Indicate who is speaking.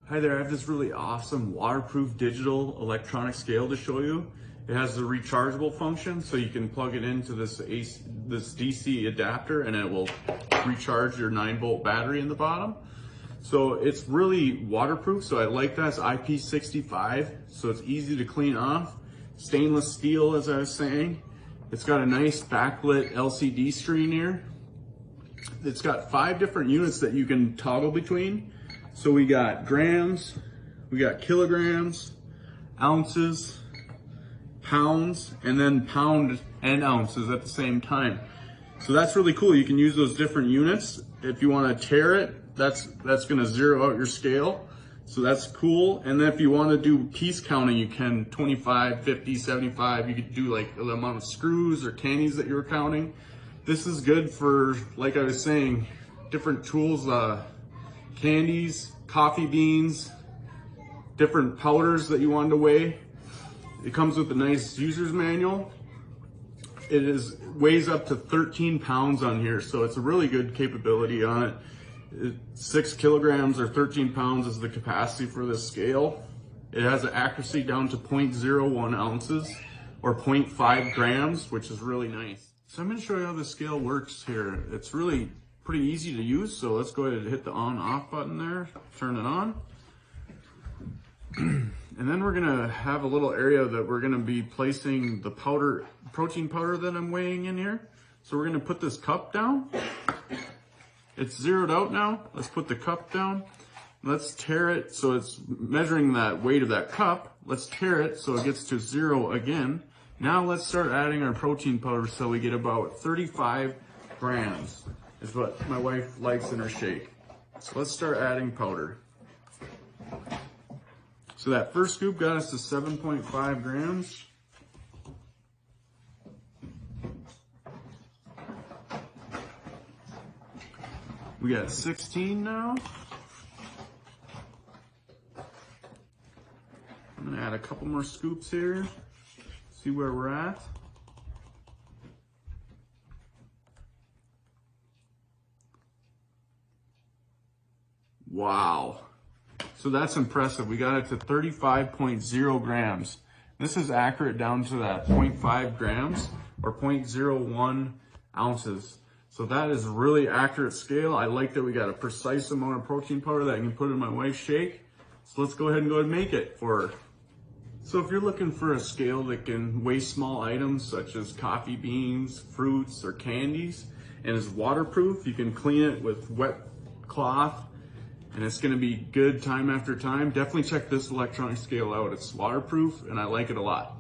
Speaker 1: Hi there, I have this really awesome waterproof digital electronic scale to show you. It has the rechargeable function, so you can plug it into this DC adapter and it will recharge your 9-volt battery in the bottom. So it's really waterproof, so I like that. It's IP65, so it's easy to clean off. Stainless steel, as I was saying. It's got a nice backlit LCD screen here. It's got 5 different units that you can toggle between. So we got grams, we got kilograms, ounces, pounds, and then pound and ounces at the same time. So that's really cool. You can use those different units. If you want to tare it, that's going to zero out your scale. So that's cool. And then if you want to do piece counting, you can 25, 50, 75. You could do like the amount of screws or candies that you're counting. This is good for, like I was saying, different tools, candies, coffee beans, different powders that you want to weigh. It comes with a nice user's manual. It weighs up to 13 pounds on here, so it's a really good capability on it. 6 kilograms or 13 pounds is the capacity for this scale. It has an accuracy down to 0.01 ounces or 0.5 grams, which is really nice. So I'm going to show you how the scale works here. It's really pretty easy to use, so let's go ahead and hit the on-off button there, turn it on. And then we're gonna have a little area that we're gonna be placing the powder, protein powder that I'm weighing in here. So we're gonna put this cup down. It's zeroed out now. Let's put the cup down. Let's tare it so it's measuring that weight of that cup. Let's tare it so it gets to 0 again. Now let's start adding our protein powder so we get about 35 grams. Is what my wife likes in her shake. So let's start adding powder. So that first scoop got us to 7.5 grams. We got 16 now. I'm gonna add a couple more scoops here, see where we're at. Wow. So that's impressive. We got it to 35.0 grams. This is accurate down to that 0.5 grams or 0.01 ounces. So that is really accurate scale. I like that we got a precise amount of protein powder that I can put in my wife's shake. So let's go ahead and make it for her. So if you're looking for a scale that can weigh small items such as coffee beans, fruits, or candies, and is waterproof, you can clean it with wet cloth, and it's gonna be good time after time. Definitely check this electronic scale out. It's waterproof and I like it a lot.